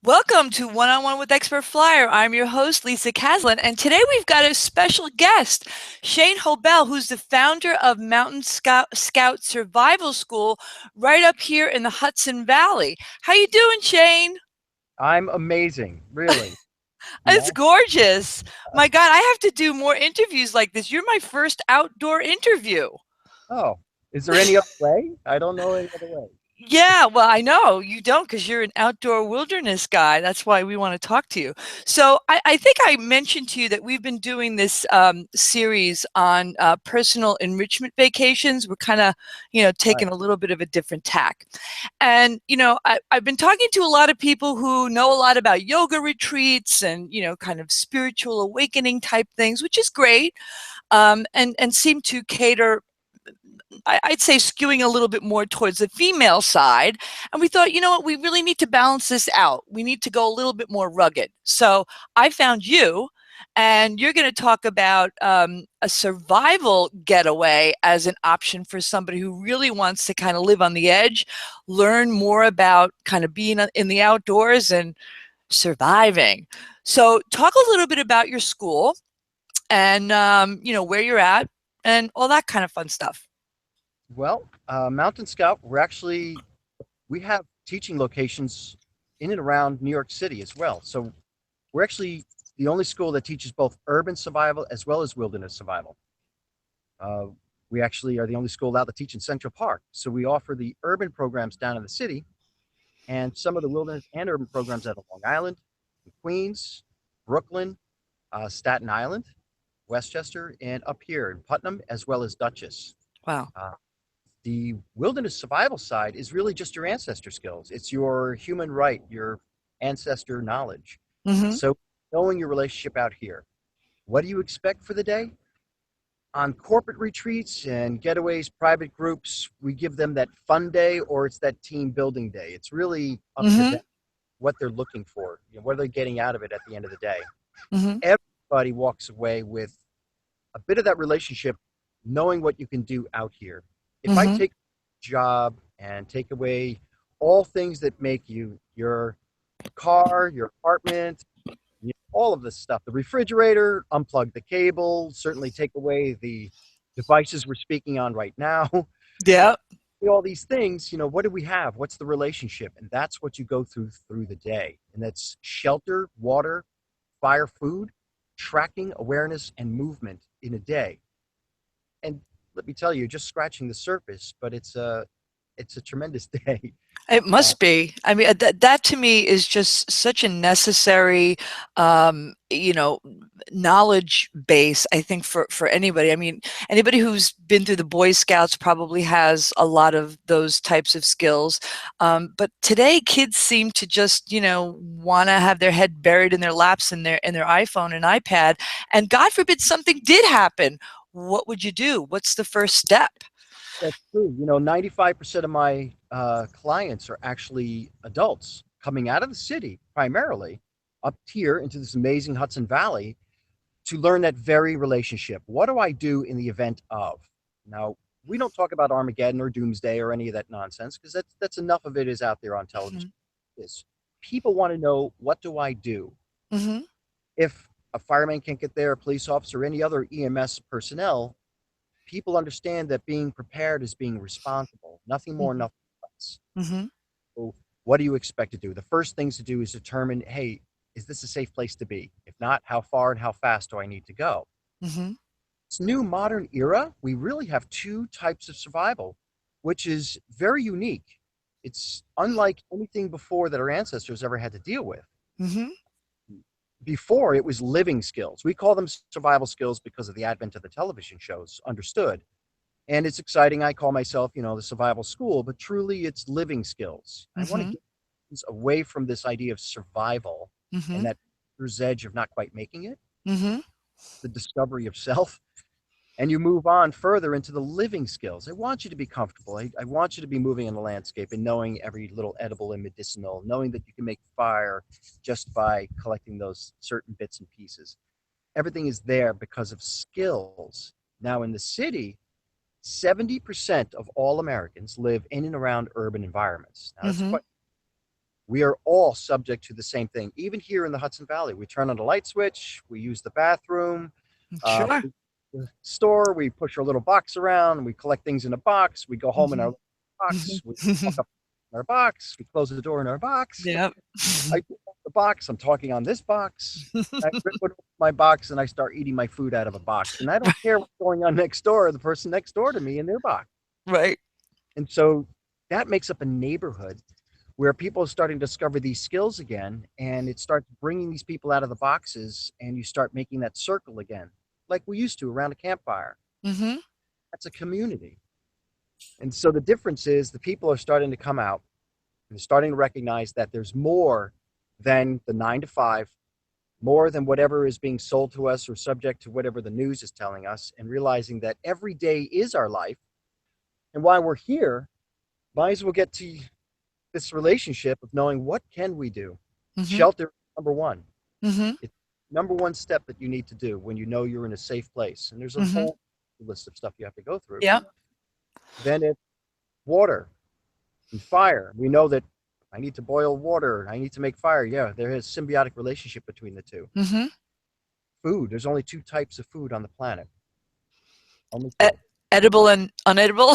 Welcome to One on One with Expert Flyer. I'm your host, Lisa Caslin, and today we've got a special guest, Shane Hobel, who's the founder of Mountain Scout Survival School right up here in the Hudson Valley. How you doing, Shane? I'm amazing, really. You It's know? gorgeous. My God, I have to do more interviews like this. You're my first outdoor interview. Oh, is there any other way? I don't know any other way. Yeah, well, I know you don't because you're an outdoor wilderness guy. That's why we want to talk to you. So I think I mentioned to you that we've been doing this series on personal enrichment vacations. We're kind of, Right. taking a little bit of a different tack. And, I've been talking to a lot of people who know a lot about yoga retreats and, kind of spiritual awakening type things, which is great, and seem to cater, I'd say, skewing a little bit more towards the female side. And we thought, you know what, we really need to balance this out. We need to go a little bit more rugged. So I found you, and you're going to talk about a survival getaway as an option for somebody who really wants to kind of live on the edge, learn more about kind of being in the outdoors and surviving. So talk a little bit about your school and, where you're at and all that kind of fun stuff. Well, Mountain Scout, we have teaching locations in and around New York City as well. So we're actually the only school that teaches both urban survival as well as wilderness survival. Uh, we actually are the only school allowed to teach in Central Park. So we offer the urban programs down in the city and some of the wilderness and urban programs out of Long Island, Queens, Brooklyn, Staten Island, Westchester, and up here in Putnam, as well as Dutchess. Wow. Uh, the wilderness survival side is really just your ancestor skills. It's your human right, your ancestor knowledge. Mhm. So, knowing your relationship out here. What do you expect for the day? On corporate retreats and getaways, private groups, we give them that fun day or it's that team building day. It's really up to Mhm. them what they're looking for, what are they getting out of it at the end of the day. Mhm. Everybody walks away with a bit of that relationship, knowing what you can do out here. If I Mhm. take a job and take away all things that make you your car, your apartment, all of this stuff, the refrigerator, unplug the cable, certainly take away the devices we're speaking on right now. Yeah. All these things, what do we have? What's the relationship? And that's what you go through the day. And that's shelter, water, fire, food, tracking, awareness, and movement in a day. And let me tell you, just scratching the surface, but it's a tremendous day. It Uh, must be. I mean, that to me is just such a necessary, um, you know, knowledge base, I think, for anybody. I mean, anybody who's been through the Boy Scouts probably has a lot of those types of skills. But today, kids seem to just, want to have their head buried in their laps in their iPhone and iPad. And God forbid something did happen. What would you do? What's the first step? that's true. 95% of my clients are actually adults coming out of the city, primarily up here into this amazing Hudson Valley to learn that very relationship. What do I do in the event of? Now, we don't talk about Armageddon or Doomsday or any of that nonsense because that's enough of it is out there on television. Mhm. Is people want to know, what do I do Mhm. if a fireman can't get there, a police officer, any other EMS personnel? People understand that being prepared is being responsible, nothing more, Mhm. nothing less. Mhm. So, what do you expect to do? The first things to do is determine, hey, is this a safe place to be? If not, how far and how fast do I need to go? Mhm. This new modern era, we really have two types of survival, which is very unique. It's unlike anything before that our ancestors ever had to deal with. Mhm. Before, it was living skills. We call them survival skills because of the advent of the television shows, understood. And it's exciting. I call myself, the survival school, but truly it's living skills. I want to Mhm. get us away from this idea of survival and Mhm. that edge of not quite making it, Mhm. the discovery of self, and you move on further into the living skills. I want you to be comfortable. I want you to be moving in the landscape and knowing every little edible and medicinal, knowing that you can make fire just by collecting those certain bits and pieces. Everything is there because of skills. Now, in the city, 70% of all Americans live in and around urban environments. Now, that's Mhm. quite, we are all subject to the same thing. Even here in the Hudson Valley, we turn on the light switch, we use the bathroom, Sure. the store, we push our little box around, we collect things in a box, we go home in our Mhm. box, we walk up in our box, we close the door in our box. Yep. I pick up the box, I'm talking on this box. I rip it open my box and I start eating my food out of a box. And I don't care what's going on next door, the person next door to me in their box. Right. And so that makes up a neighborhood where people are starting to discover these skills again, and it starts bringing these people out of the boxes, and you start making that circle again, like we used to around a campfire. Mhm. That's a community. And so the difference is the people are starting to come out and they're starting to recognize that there's more than the 9 to 5, more than whatever is being sold to us or subject to whatever the news is telling us, and realizing that every day is our life. And while we're here, might as well get to this relationship of knowing what can we do. Mhm. Shelter, number one. Mhm. It's number one step that you need to do when you know you're in a safe place. And there's a Mhm. whole list of stuff you have to go through. Yep. Then it's water and fire. We know that I need to boil water. I need to make fire. Yeah, there is symbiotic relationship between the two. Mhm. Food. There's only two types of food on the planet. Only E two. Edible and unedible?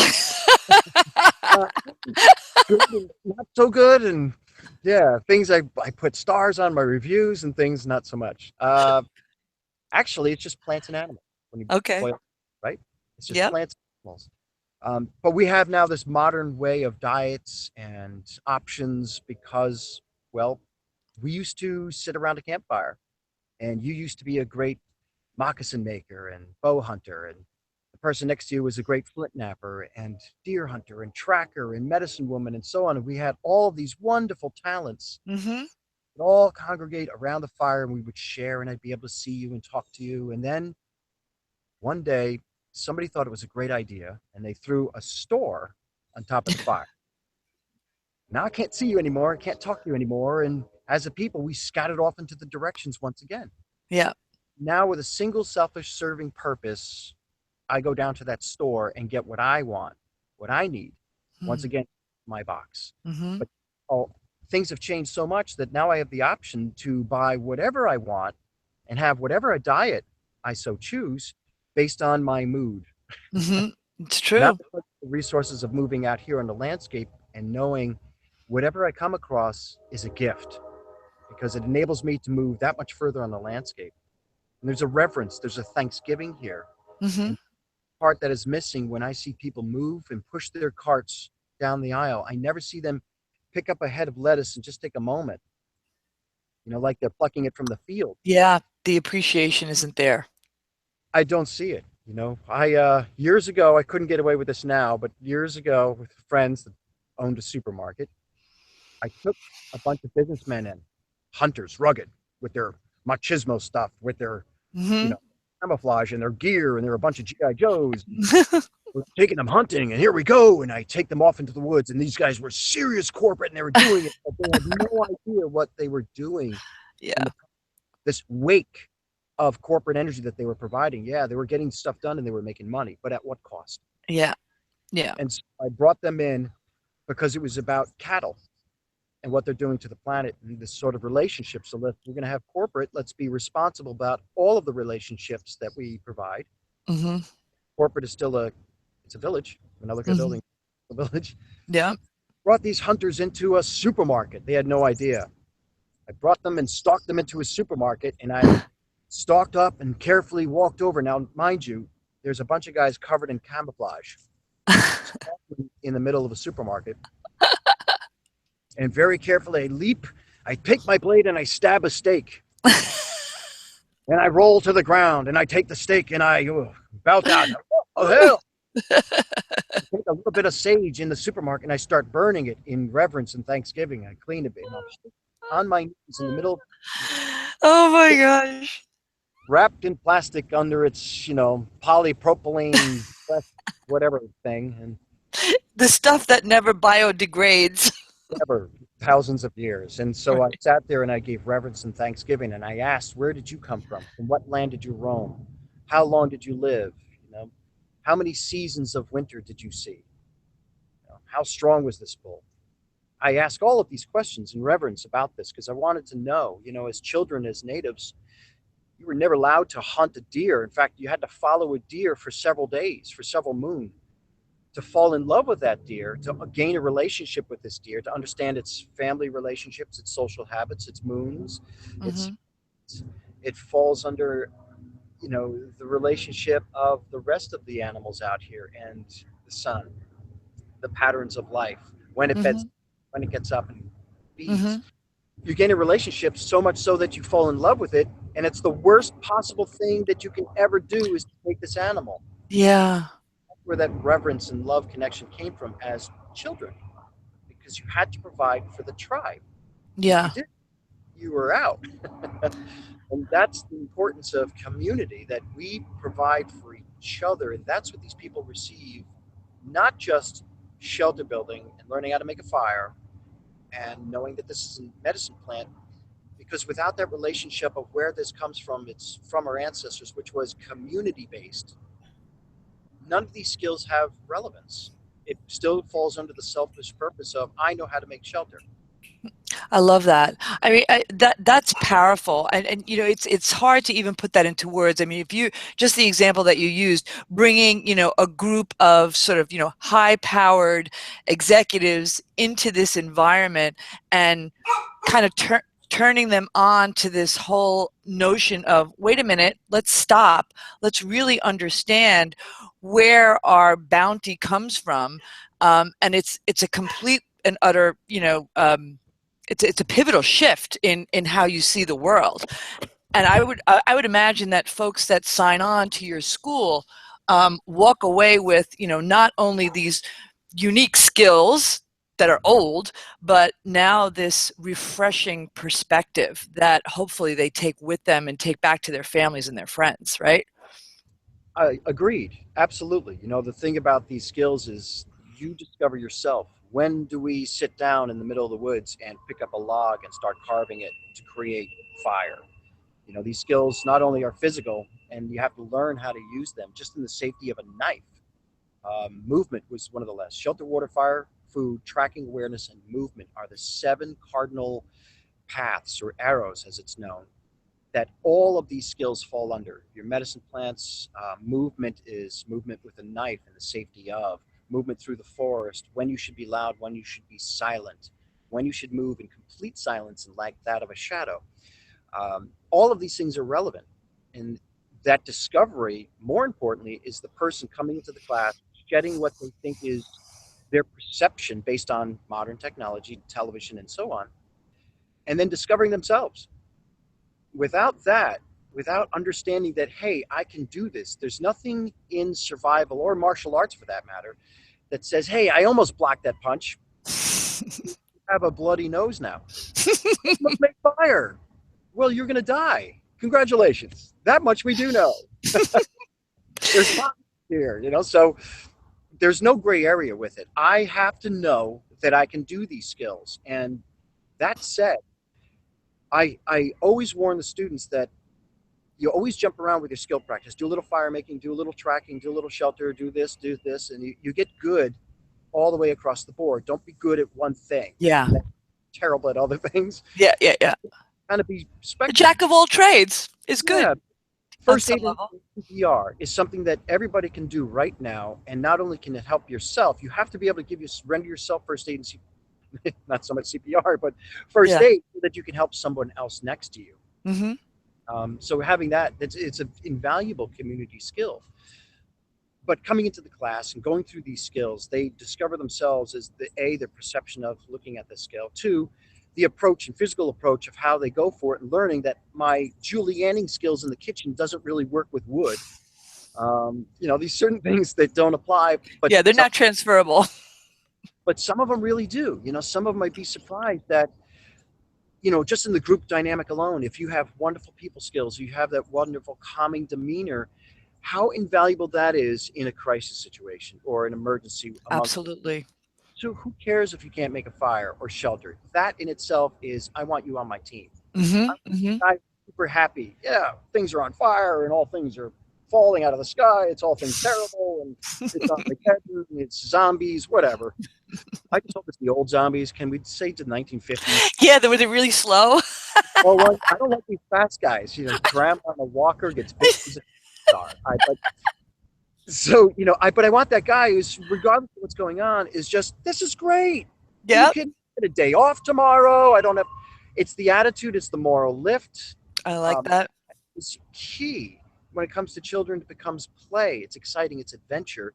Uh, Good and not so good, and yeah, things I put stars on my reviews and things not so much. Actually, it's just plants and animals when you Okay. boil, right? It's just Yep. plants and animals. But we have now this modern way of diets and options because, well, we used to sit around a campfire, and you used to be a great moccasin maker and bow hunter, and the person next to you was a great flint knapper and deer hunter and tracker and medicine woman and so on. And we had all of these wonderful talents Mhm. that all congregate around the fire, and we would share, and I'd be able to see you and talk to you. And then one day, somebody thought it was a great idea, and they threw a store on top of the fire. Now I can't see you anymore. I can't talk to you anymore. And as a people, we scattered off into the directions once again. Yeah. Now, with a single selfish serving purpose, I go down to that store and get what I want, what I need. Once Mm. again, my box. Mhm. But oh, things have changed so much that now I have the option to buy whatever I want and have whatever a diet I so choose based on my mood. Mhm. It's Now, true. the resources of moving out here on the landscape and knowing whatever I come across is a gift because it enables me to move that much further on the landscape. And there's a reverence, there's a thanksgiving here. Mhm. And part that is missing when I see people move and push their carts down the aisle, I never see them pick up a head of lettuce and just take a moment, like they're plucking it from the field. Yeah, the appreciation isn't there. I don't see it. I years ago I couldn't get away with this now, but years ago with friends that owned a supermarket, I took a bunch of businessmen in, hunters, rugged, with their machismo stuff, with their, you Mhm. know, camouflage and their gear, and they're a bunch of GI Joes. We're taking them hunting, and here we go. And I take them off into the woods, and these guys were serious corporate, and they were doing it, but they had no idea what they were doing in Yeah. this wake of corporate energy that they were providing. Yeah, they were getting stuff done and they were making money, but at what cost? Yeah. Yeah. And so I brought them in because it was about cattle and what they're doing to the planet and this sort of relationship. So we're going to have corporate. Let's be responsible about all of the relationships that we provide. Mhm. Corporate is still it's a village. When I look at a Mhm. building, a village. Yeah. Brought these hunters into a supermarket. They had no idea. I brought them and stalked them into a supermarket, and I stalked up and carefully walked over. Now, mind you, there's a bunch of guys covered in camouflage in the middle of a supermarket. And very carefully, I take my blade and I stab a steak. And I roll to the ground and I take the steak and I bow down. Oh, hell. I take a little bit of sage in the supermarket and I start burning it in reverence and thanksgiving. I clean a bit. And I'm on my knees in the middle, Oh my gosh. wrapped in plastic under its, polypropylene, whatever thing. And The stuff that never biodegrades. ever thousands of years. And so I Right. sat there and I gave reverence and thanksgiving and I asked, where did you come from? From what land did you roam? How long did you live? How many seasons of winter did you see? How strong was this bull? I ask all of these questions in reverence about this because I wanted to know, as children, as natives, you were never allowed to hunt a deer. In fact, you had to follow a deer for several days, for several moons, to fall in love with that deer, to gain a relationship with this deer, to understand its family relationships, its social habits, its moons, its Mm-hmm. it falls under the relationship of the rest of the animals out here and the sun, the patterns of life, when it Mm-hmm. beds, when it gets up and feeds. Mm-hmm. You gain a relationship so much so that you fall in love with it, and it's the worst possible thing that you can ever do is to take this animal. Yeah. Where that reverence and love connection came from as children, because you had to provide for the tribe. If you Yeah. did, you were out. And that's the importance of community, that we provide for each other. And that's what these people receive, not just shelter building and learning how to make a fire and knowing that this is a medicine plant, because without that relationship of where this comes from, it's from our ancestors, which was community based. None of these skills have relevance. It still falls under the selfish purpose of I know how to make shelter. I love that. I mean, that's powerful, and it's hard to even put that into words. I mean, if you just the example that you used, bringing a group of sort of high-powered executives into this environment and kind of turning them on to this whole notion of, wait a minute, let's stop, let's really understand where our bounty comes from, and it's a complete and utter it's a pivotal shift in how you see the world. And I would imagine that folks that sign on to your school walk away with not only these unique skills that are old, but now this refreshing perspective that hopefully they take with them and take back to their families and their friends, right? Agreed. Absolutely. The thing about these skills is you discover yourself. When do we sit down in the middle of the woods and pick up a log and start carving it to create fire? These skills not only are physical, and you have to learn how to use them just in the safety of a knife. Movement was one of the last. Shelter, water, fire, food, tracking, awareness, and movement are the seven cardinal paths or arrows, as it's known, that all of these skills fall under. Your medicine plants, movement is movement with a knife and the safety of movement through the forest, when you should be loud, when you should be silent, when you should move in complete silence and like that of a shadow. All of these things are relevant. And that discovery, more importantly, is the person coming into the class, shedding what they think is their perception based on modern technology, television, and so on, and then discovering themselves. Without that, without understanding that, hey, I can do this, there's nothing in survival or martial arts for that matter that says, hey, I almost blocked that punch. You have a bloody nose now. Let's make fire. Well, you're going to die. Congratulations. That much we do know. There's pockets here, so there's no gray area with it. I have to know that I can do these skills. And that said, I always warn the students that you always jump around with your skill practice. Do a little fire making, do a little tracking, do a little shelter, do this, and you get good all the way across the board. Don't be good at one thing Yeah. and then terrible at other things. Yeah, yeah, yeah. Kind of be A spectrum. jack of all trades is Yeah. good on First some aid and level. CPR is something that everybody can do right now. And not only can it help yourself, you have to be able to render yourself first aid and not so much CPR, but first Yeah. aid so that you can help someone else next to you. Mm-hmm. So having that, it's an invaluable community skill. But coming into the class and going through these skills, they discover themselves as their perception of looking at the skill. Two, the approach and physical approach of how they go for it, and learning that my julienning skills in the kitchen doesn't really work with wood. These certain things that don't apply, but Yeah, they're not transferable. some of them really do. Some of them might be surprised that just in the group dynamic alone, if you have wonderful people skills, you have that wonderful calming demeanor, how invaluable that is in a crisis situation or an emergency amongst. Absolutely. So who cares if you can't make a fire or shelter? That in itself is, I want you on my team. Mm-hmm. Mm-hmm. I'm super happy. Yeah, things are on fire and all things are falling out of the sky. It's all things terrible, and it's Armageddon, it's zombies, whatever. I just hope it's the old zombies. Can we say to the 1950s? Yeah, was it really slow? Well, I don't like these fast guys. Grandma on a walker gets bit. He's a star. But so but I want that guy who's, regardless of what's going on, is just, this is great. You Yep. can get a day off tomorrow. I don't have. It's the attitude. It's the moral lift. I like that. It's key when it comes to children. It becomes play. It's exciting. It's adventure,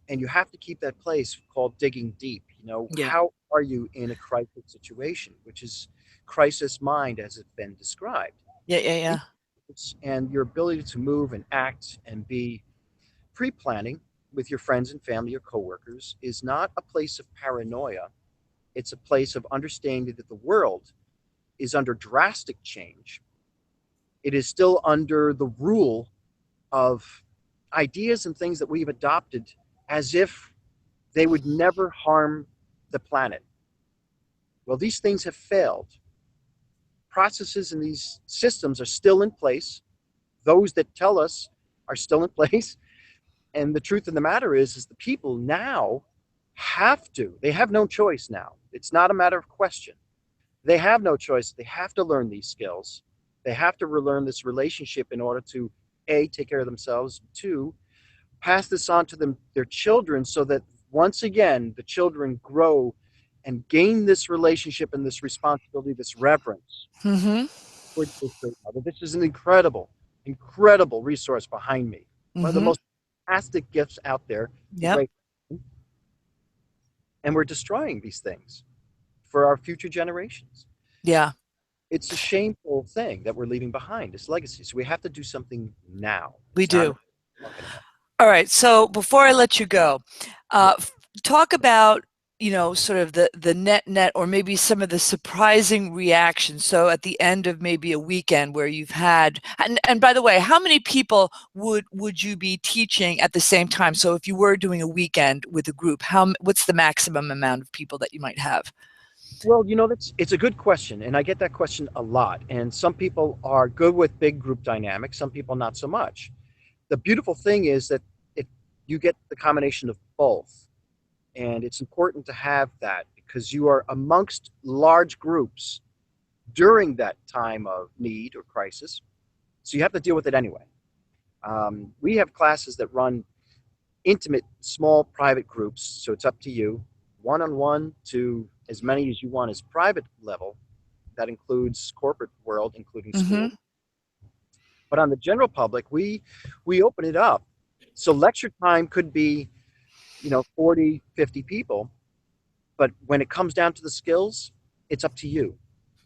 and you have to keep that place called digging deep. Yeah. How are you in a crisis situation, which is crisis mind as it's been described, Yeah, yeah, yeah. and your ability to move and act and be pre-planning with your friends and family or coworkers is not a place of paranoia. It's a place of understanding that the world is under drastic change. It is still under the rule of ideas and things that we've adopted as if they would never harm the planet. Well, these things have failed. Processes in these systems are still in place. Those that tell us are still in place. And the truth of the matter is the people now they have no choice now. It's not a matter of question. They have no choice. They have to learn these skills. They have to relearn this relationship in order to, A, take care of themselves, 2, pass this on to their children, so that once again, the children grow and gain this relationship and this responsibility, this reverence. Mm-hmm. This is an incredible, incredible resource behind me. One of the Mm-hmm. most fantastic gifts out there. Yep. And we're destroying these things for our future generations. Yeah. It's a shameful thing that we're leaving behind, this legacy. So we have to do something now. We It's not do. All right. So before I let you go, talk about, sort of the net, or maybe some of the surprising reactions. So at the end of maybe a weekend where you've had, and by the way, how many people would you be teaching at the same time? So if you were doing a weekend with a group, what's the maximum amount of people that you might have? Well, it's a good question, and I get that question a lot. And some people are good with big group dynamics, some people not so much. The beautiful thing is that if you get the combination of both, and it's important to have that because you are amongst large groups during that time of need or crisis, so you have to deal with it anyway. We have classes that run intimate, small, private groups, so it's up to you, one-on-one to as many as you want as private level. That includes corporate world, including Mm-hmm. school. But on the general public, we open it up. So lecture time could be, 40, 50 people. But when it comes down to the skills, it's up to you.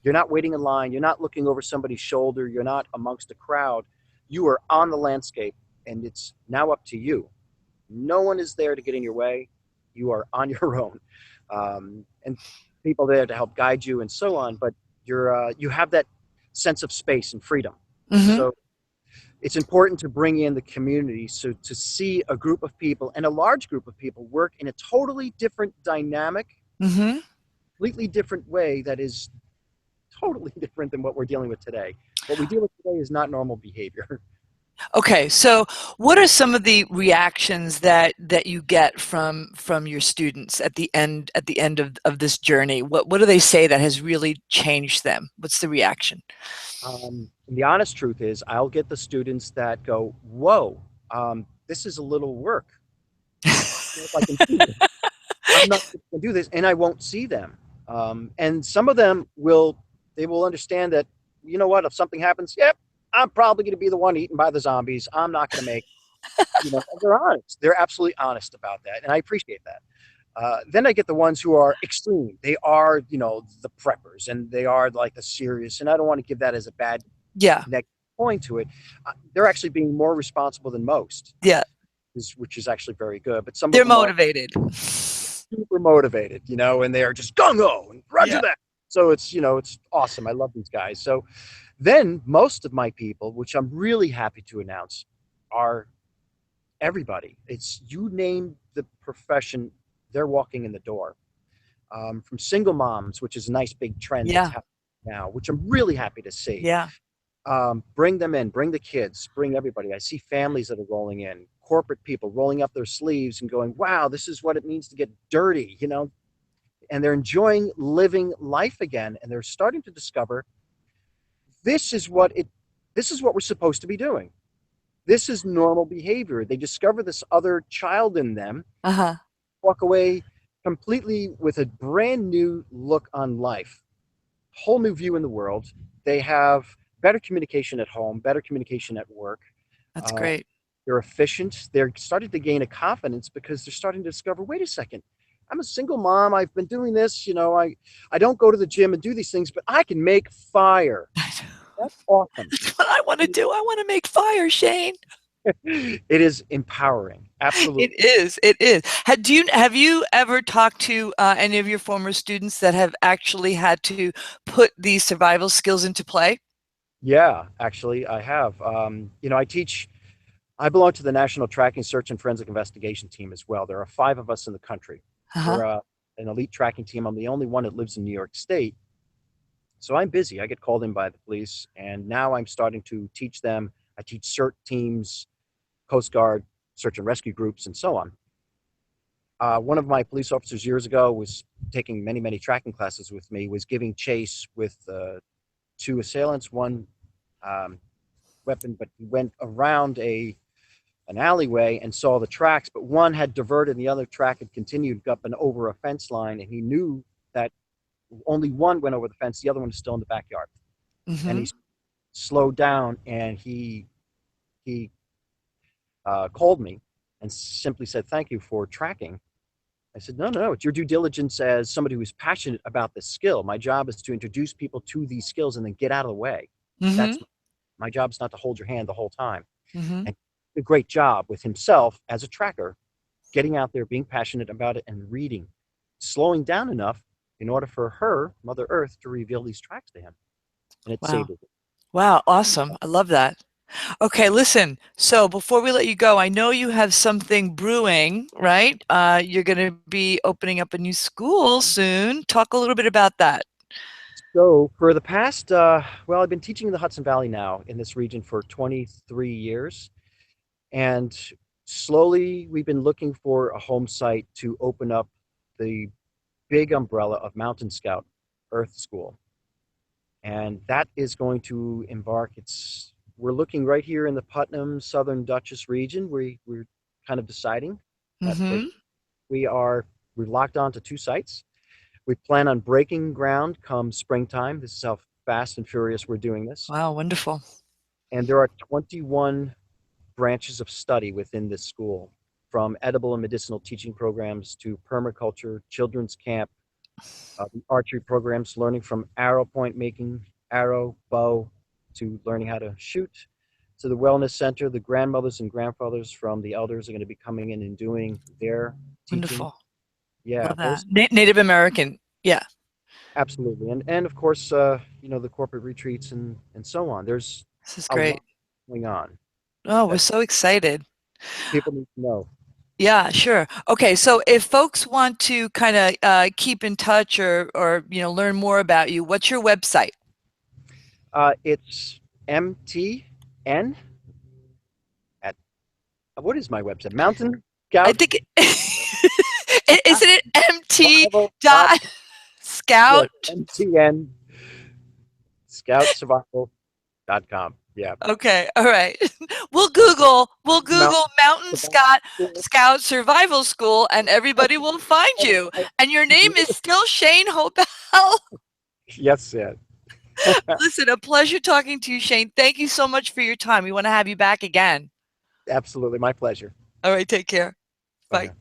You're not waiting in line. You're not looking over somebody's shoulder. You're not amongst a crowd. You are on the landscape, and it's now up to you. No one is there to get in your way. You are on your own. And people there to help guide you and so on. But you have that sense of space and freedom. Mm-hmm. So it's important to bring in the community, so to see a group of people and a large group of people work in a totally different dynamic, Mm-hmm. completely different way that is totally different than what we're dealing with today. What we deal with today is not normal behavior. Okay, so what are some of the reactions that you get from your students at the end of this journey? What do they say that has really changed them? What's the reaction? And the honest truth is, I'll get the students that go, "Whoa, this is a little work. If I can do this. I'm not going to do this," and I won't see them. And some of them will understand that, you know what, if something happens, yep, I'm probably going to be the one eaten by the zombies. I'm not going to make, they're honest. They're absolutely honest about that. And I appreciate that. Then I get the ones who are extreme. They are, the preppers, and they are like the serious. And I don't want to give that as a bad Yeah, negative point to it. They're actually being more responsible than most, yeah, which is actually very good. But some of they're them are motivated. super motivated, and they are just gung ho and roger Yeah. that. So it's awesome. I love these guys. So then most of my people, which I'm really happy to announce, are everybody. It's, you name the profession, they're walking in the door. From single moms, which is a nice big trend that's Yeah, happening now, which I'm really happy to see. yeah. Bring them in, bring the kids, bring everybody. I see families that are rolling in, corporate people rolling up their sleeves and going, wow, this is what it means to get dirty, and they're enjoying living life again. And they're starting to discover this is what it, this is what we're supposed to be doing. This is normal behavior. They discover this other child in them, Uh-huh. walk away completely with a brand new look on life, whole new view in the world. They have better communication at home, better communication at work. That's Uh, great. they're efficient. They're starting to gain a confidence because they're starting to discover, wait a second, I'm a single mom. I've been doing this. I don't go to the gym and do these things, but I can make fire. That's awesome. That's what I want to do. I want to make fire, Shane. It is empowering. It Absolutely. is. It is. Have you ever talked to any of your former students that have actually had to put these survival skills into play? Yeah, actually, I have. I belong to the National Tracking Search and Forensic Investigation Team as well. There are 5 of us in the country. Uh-huh. We're an elite tracking team. I'm the only one that lives in New York State. So I'm busy. I get called in by the police, and now I'm starting to teach them. I teach CERT teams, Coast Guard, search and rescue groups, and so on. One of my police officers years ago was taking many, many tracking classes with me, was giving chase with 2 assailants, one um, weapon, but he went around an alleyway and saw the tracks, but one had diverted and the other track had continued up and over a fence line, and he knew that only one went over the fence, the other one is still in the backyard. And Mm-hmm. he slowed down and he called me and simply said, "Thank you for tracking." I said, "No, no, no. It's your due diligence as somebody who's passionate about this skill. My job is to introduce people to these skills and then get out of the way. Mm-hmm. That's my job is not to hold your hand the whole time." Mm-hmm. And he did a great job with himself as a tracker, getting out there, being passionate about it, and reading, slowing down enough in order for her, Mother Earth, to reveal these tracks to him. And it Wow. saved it. Wow. Awesome. I love that. Okay, listen. So before we let you go, I know you have something brewing, right? You're going to be opening up a new school soon. Talk a little bit about that. So for the past, I've been teaching in the Hudson Valley now in this region for 23 years. And slowly we've been looking for a home site to open up the big umbrella of Mountain Scout Earth School. And that is going to embark. We're looking right here in the Putnam Southern Dutchess region. We're kind of deciding that Mm-hmm. we're locked on to 2 sites. We plan on breaking ground come springtime. This is how fast and furious we're doing this. Wow, wonderful. And there are 21 branches of study within this school, from edible and medicinal teaching programs to permaculture, children's camp, the archery programs, learning from arrow point making, arrow, bow, to learning how to shoot, to the wellness center. The grandmothers and grandfathers from the elders are going to be coming in and doing their teaching. Wonderful. Yeah, Love that. there's Native American. Yeah, absolutely, and of course, the corporate retreats and so on. There's this is a lot great. going on Oh, we're that so excited. people need to know. Yeah, sure. Okay, so if folks want to kind of keep in touch or learn more about you, what's your website? It's MTN at what is my website? Mountain I Scout think isn't it MT Survival dot dot yes, Scout? MTN Scoutsurvival.com. Yeah. Okay, all right. We'll Google Mountain Mountain Scout Survival School, and everybody will find you. And your name is still Shane Hobel. Yes, yeah. Listen, a pleasure talking to you, Shane. Thank you so much for your time. We want to have you back again. Absolutely. My pleasure. All right, take care. Bye Bye. now.